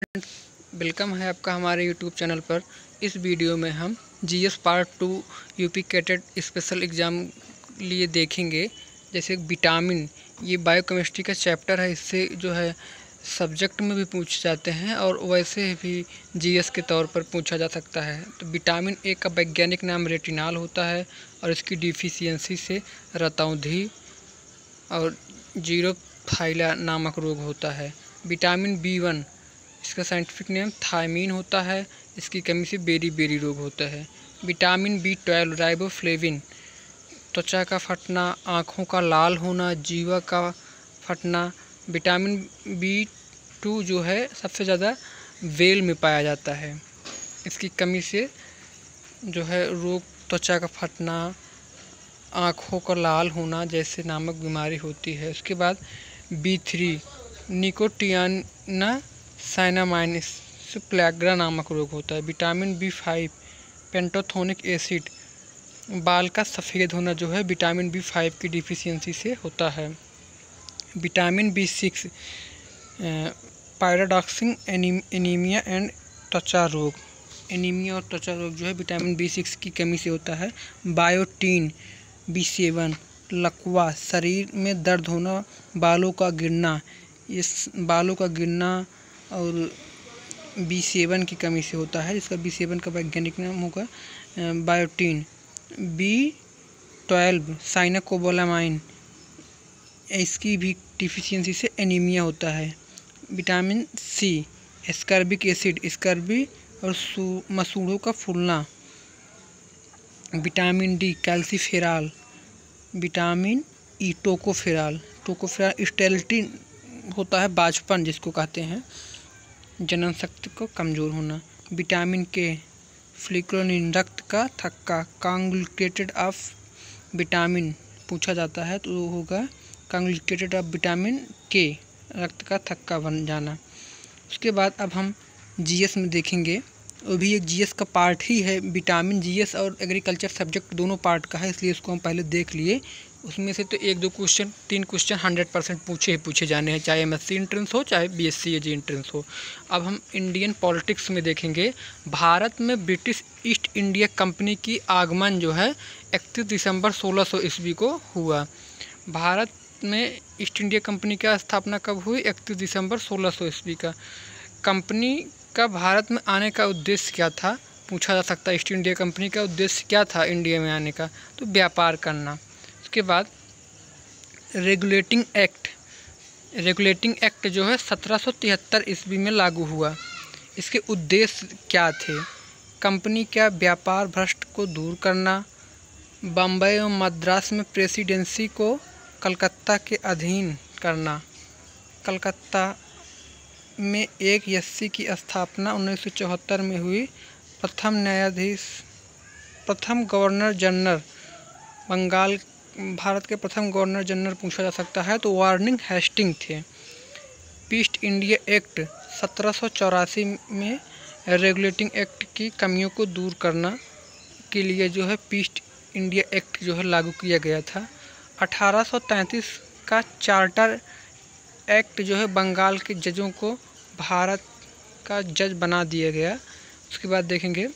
Welcome है आपका हमारे यूट्यूब चैनल पर। इस वीडियो में हम GS part 2 UP CATET special exam लिए देखेंगे। जैसे विटामिन, ये बायोकेमिस्ट्री का चैप्टर है, इससे जो है सब्जेक्ट में भी पूछ जाते हैं और वैसे भी जीएस के तौर पर पूछा जा सकता है। तो विटामिन ए का वैज्ञानिक नाम रेटिनॉल होता है और इसकी डिफिशियंसी से रतौंधी और जीरोफाइला नामक रोग होता है। विटामिन B1, इसका साइंटिफिक नेम थायमीन होता है, इसकी कमी से बेरी रोग होता है। विटामिन B12 राइबोफ्लेविन, त्वचा का फटना, आँखों का लाल होना, जीवा का फटना। विटामिन B2 जो है सबसे ज़्यादा वेल में पाया जाता है, इसकी कमी से जो है रोग त्वचा का फटना, आँखों का लाल होना जैसे नामक बीमारी होती है। उसके बाद B3 निकोटियाना साइनामाइनिस प्लैग्रा नामक रोग होता है। विटामिन B5 पेंटोथोनिक एसिड, बाल का सफ़ेद होना जो है विटामिन B5 की डिफिशियंसी से होता है। Vitamin B6 pyridoxine anaemia and त्वचा रोग, एनीमिया और त्वचा रोग जो है विटामिन B6 की कमी से होता है। बायोटीन B7 लकवा, शरीर में दर्द होना, बालों का गिरना, इस बालों का गिरना और B7 की कमी से होता है, जिसका B7 का वैज्ञानिक नाम होगा बायोटीन। B12 साइनाकोबालामाइन, इसकी भी डिफिशियंसी से एनीमिया होता है। Vitamin C ascorbic acid, scurvy और मसूड़ों का फूलना। Vitamin D calciferol. Vitamin E tocopherol, sterility होता है बाझपन जिसको कहते हैं, जनन शक्ति को कमज़ोर होना। विटामिन K फ्लिक्रोनिन, रक्त का थक्का, कॉन्जुगेटेड ऑफ विटामिन पूछा जाता है तो वो होगा कॉन्जुगेटेड ऑफ विटामिन K, रक्त का थक्का बन जाना। उसके बाद अब हम जीएस में देखेंगे, वो भी एक जीएस का पार्ट ही है। विटामिन जीएस और एग्रीकल्चर सब्जेक्ट दोनों पार्ट का है, इसलिए इसको हम पहले देख लिए। उसमें से तो 1-2 क्वेश्चन 3 क्वेश्चन 100% पूछे जाने हैं, चाहे MSc एंट्रेंस हो चाहे BSc AG एंट्रेंस हो। अब हम इंडियन पॉलिटिक्स में देखेंगे। भारत में ब्रिटिश ईस्ट इंडिया कंपनी की आगमन जो है 31 दिसंबर 1600 ईस्वी को हुआ। भारत में ईस्ट इंडिया कंपनी का स्थापना कब हुई? 31 दिसंबर 1600 ईस्वी का। कंपनी का भारत में आने का उद्देश्य क्या था, पूछा जा सकता है। ईस्ट इंडिया कंपनी का उद्देश्य क्या था इंडिया में आने का? तो व्यापार करना। उसके बाद रेगुलेटिंग एक्ट जो है 1773 ईस्वी में लागू हुआ। इसके उद्देश्य क्या थे? कंपनी का व्यापार भ्रष्ट को दूर करना, बम्बई और मद्रास में प्रेसिडेंसी को कलकत्ता के अधीन करना, कलकत्ता में एक यस्सी की स्थापना 1974 में हुई। प्रथम गवर्नर जनरल बंगाल, भारत के प्रथम गवर्नर जनरल पूछा जा सकता है तो वार्निंग हेस्टिंग थे। ईस्ट इंडिया एक्ट 1784 में रेगुलेटिंग एक्ट की कमियों को दूर करना के लिए जो है ईस्ट इंडिया एक्ट जो है लागू किया गया था। 1833 का चार्टर एक्ट जो है बंगाल के जजों को भारत का जज बना दिया गया। उसके बाद देखेंगे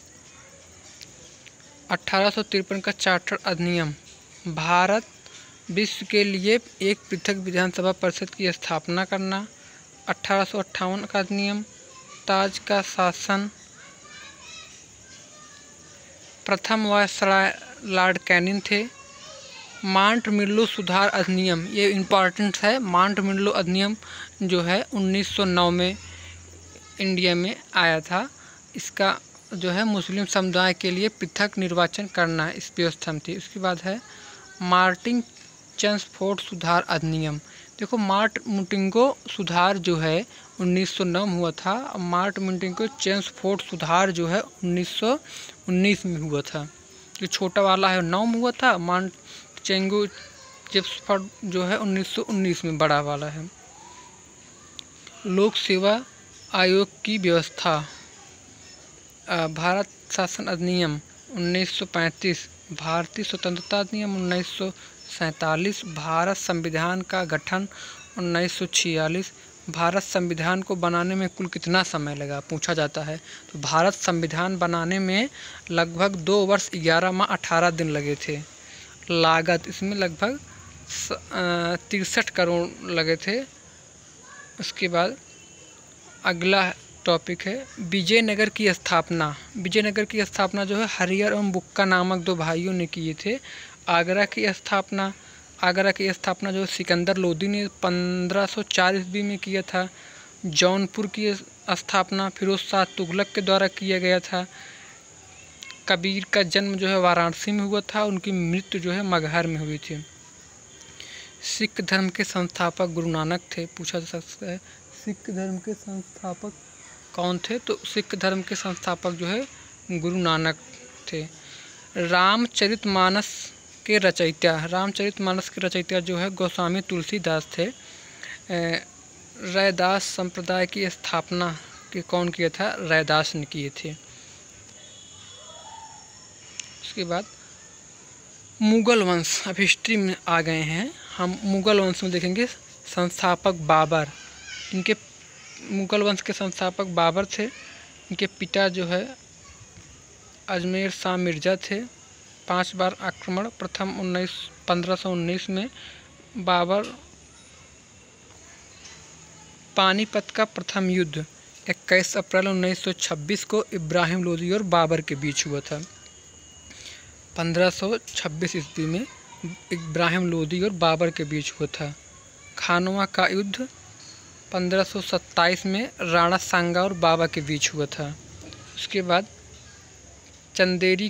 1853 का चार्टर अधिनियम, भारत विश्व के लिए एक पृथक विधानसभा परिषद की स्थापना करना। 1858 का अधिनियम, ताज का शासन, प्रथम वायसराय लॉर्ड कैनिंग थे। माउंटमिल्लो सुधार अधिनियम, ये इम्पॉर्टेंट है। माउंटमिल्लो अधिनियम जो है 1909 में इंडिया में आया था। इसका जो है मुस्लिम समुदाय के लिए पृथक निर्वाचन करना इस व्यवस्था में थी। उसके बाद है मार्टिन चेम्सफोर्ड सुधार अधिनियम। देखो, मार्टिन सुधार जो है 1909 में हुआ था। मार्टिन चेम्सफोर्ड सुधार जो है 1919 में हुआ था। जो छोटा वाला है 9 में हुआ था, मार्टिन चेम्सफोर्ड जो है 1919 में बड़ा वाला है। लोक सेवा आयोग की व्यवस्था, भारत शासन अधिनियम 1935, भारतीय स्वतंत्रता अधिनियम 1947, भारत संविधान का गठन 1946, भारत संविधान को बनाने में कुल कितना समय लगा, पूछा जाता है। तो भारत संविधान बनाने में लगभग 2 वर्ष 11 माह 18 दिन लगे थे। लागत इसमें लगभग 63 करोड़ लगे थे। उसके बाद अगला टॉपिक है विजयनगर की स्थापना। विजयनगर की स्थापना जो है हरिहर एवं बुक्का नामक 2 भाइयों ने किए थे। आगरा की स्थापना जो सिकंदर लोदी ने 1504 ईस्वी में किया था। जौनपुर की स्थापना फिरोज शाह तुगलक के द्वारा किया गया था। कबीर का जन्म जो है वाराणसी में हुआ था, उनकी मृत्यु जो है मगहर में हुई थी। सिख धर्म के संस्थापक गुरु नानक थे, पूछा जा सकता है सिख धर्म के संस्थापक कौन थे। तो सिख धर्म के संस्थापक जो है गुरु नानक थे। रामचरितमानस के रचयिता जो है गोस्वामी तुलसीदास थे। रैदास संप्रदाय की स्थापना के कौन किया था, रैदास ने किए थे। उसके बाद मुगल वंश, अब हिस्ट्री में आ गए हैं हम। मुगल वंश में देखेंगे संस्थापक बाबर, मुगल वंश के संस्थापक बाबर थे। इनके पिता जो है अजमेर शाह मिर्ज़ा थे। 5 बार आक्रमण, प्रथम 1519 में बाबर। पानीपत का प्रथम युद्ध 21 अप्रैल 1926 को इब्राहिम लोदी और बाबर के बीच हुआ था। 1526 ईस्वी में इब्राहिम लोदी और बाबर के बीच हुआ था। खानवा का युद्ध 1527 में राणा सांगा और बाबर के बीच हुआ था। उसके बाद चंदेरी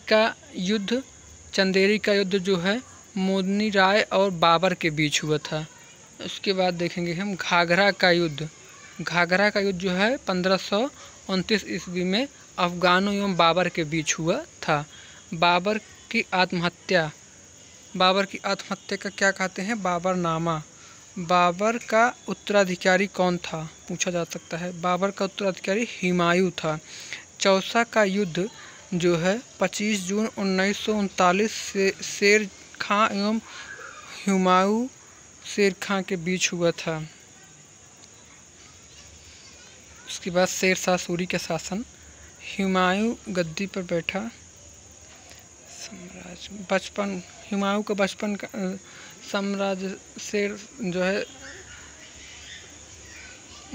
का युद्ध जो है मोदनी राय और बाबर के बीच हुआ था। उसके बाद देखेंगे हम घाघरा का युद्ध जो है 1529 ईस्वी में अफगानों एवं बाबर के बीच हुआ था। बाबर की आत्महत्या का क्या कहते हैं, बाबरनामा। बाबर का उत्तराधिकारी कौन था, पूछा जा सकता है। बाबर का उत्तराधिकारी हुमायूं था। चौसा का युद्ध जो है 25 जून 1939 से शेर खां एवं हुमायूं शेर खां के बीच हुआ था। उसके बाद शेर शाह सूरी का शासन, हुमायूं गद्दी पर बैठा। हुमायूं का बचपन का साम्राज्य शेर जो है।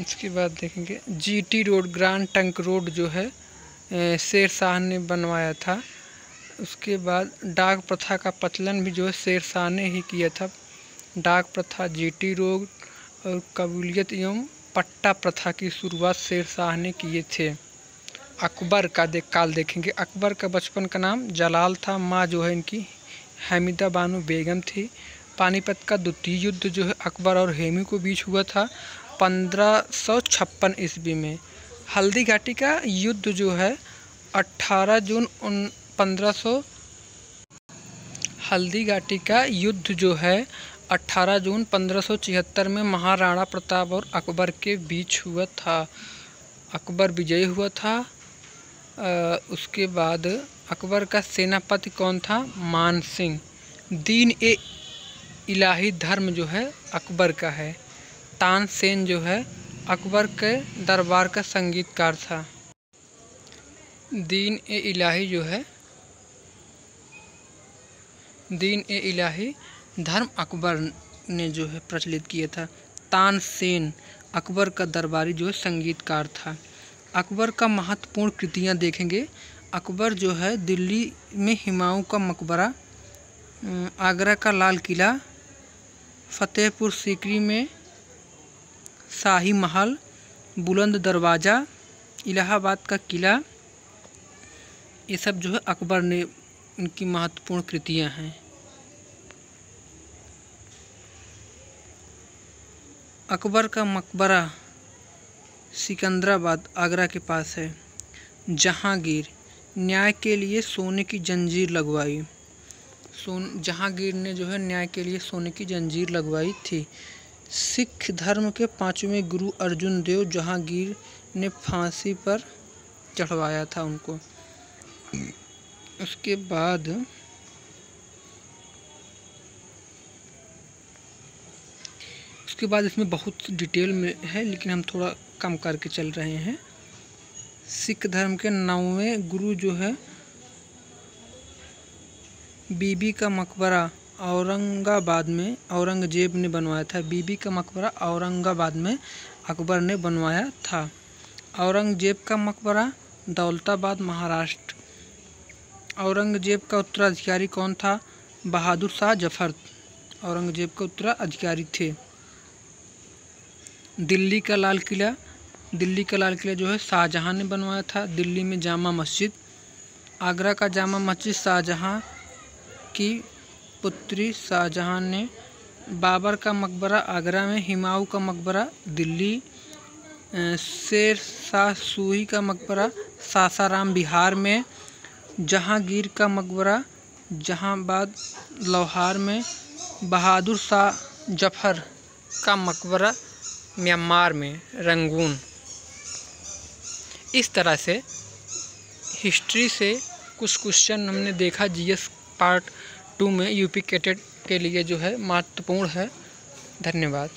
उसके बाद देखेंगे GT road, grand trunk road जो है शेर शाह ने बनवाया था। उसके बाद डाक प्रथा का प्रचलन भी जो है शेर शाह ने ही किया था। डाक प्रथा, जीटी रोड और कबूलियत एवं पट्टा प्रथा की शुरुआत शेर शाह ने किए थे। अकबर का काल देखेंगे। अकबर का बचपन का नाम जलाल था। माँ जो है इनकी हमीदा बानो बेगम थी। पानीपत का द्वितीय युद्ध जो है अकबर और हुमायूं के बीच हुआ था 1556 ईस्वी में। हल्दी घाटी का युद्ध जो है 18 जून 1576 में महाराणा प्रताप और अकबर के बीच हुआ था। अकबर विजयी हुआ था। उसके बाद अकबर का सेनापति कौन था, मान सिंह। दीन ए इलाही धर्म जो है अकबर का है। तानसेन जो है अकबर के दरबार का संगीतकार था। दीन ए इलाही धर्म अकबर ने जो है प्रचलित किया था। तानसेन अकबर का दरबारी जो है संगीतकार था। अकबर का महत्वपूर्ण कृतियाँ देखेंगे। अकबर जो है दिल्ली में हुमायूं का मकबरा, आगरा का लाल किला, फतेहपुर सीकरी में शाही महल, बुलंद दरवाज़ा, इलाहाबाद का किला, ये सब जो है अकबर ने इनकी महत्वपूर्ण कृतियाँ हैं। अकबर का मकबरा सिकंदराबाद आगरा के पास है। जहांगीर न्याय के लिए सोने की जंजीर लगवाई। जहांगीर ने जो है न्याय के लिए सोने की जंजीर लगवाई थी। सिख धर्म के 5वें गुरु अर्जुन देव जहांगीर ने फांसी पर चढ़वाया था उनको। उसके उसके बाद इसमें बहुत डिटेल में है, लेकिन हम थोड़ा कम करके चल रहे हैं। सिख धर्म के 9वें गुरु जो है बीबी का मकबरा औरंगाबाद में औरंगजेब ने बनवाया था। बीबी का मकबरा औरंगाबाद में अकबर ने बनवाया था। औरंगजेब का मकबरा दौलताबाद महाराष्ट्र। औरंगजेब का उत्तराधिकारी कौन था? बहादुर शाह जफर औरंगजेब के उत्तराधिकारी थे। दिल्ली का लाल किला जो है शाहजहां ने बनवाया था। दिल्ली में जामा मस्जिद। आगरा का जामा मस्जिद शाहजहां की पुत्री शाहजहां ने। बाबर का मकबरा आगरा में। हुमायूं का मकबरा दिल्ली। शेर शाह सूरी का मकबरा सासाराम बिहार में। जहांगीर का मकबरा जहांबाद लाहौर में। बहादुर शाह जफर का मकबरा म्यांमार में रंगून। इस तरह से हिस्ट्री से कुछ क्वेश्चन हमने देखा जीएस पार्ट 2 में यूपी कैडेट के लिए जो है महत्वपूर्ण है। धन्यवाद।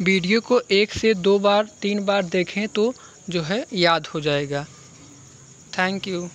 वीडियो को 1 से 2 बार 3 बार देखें तो जो है याद हो जाएगा। Thank you.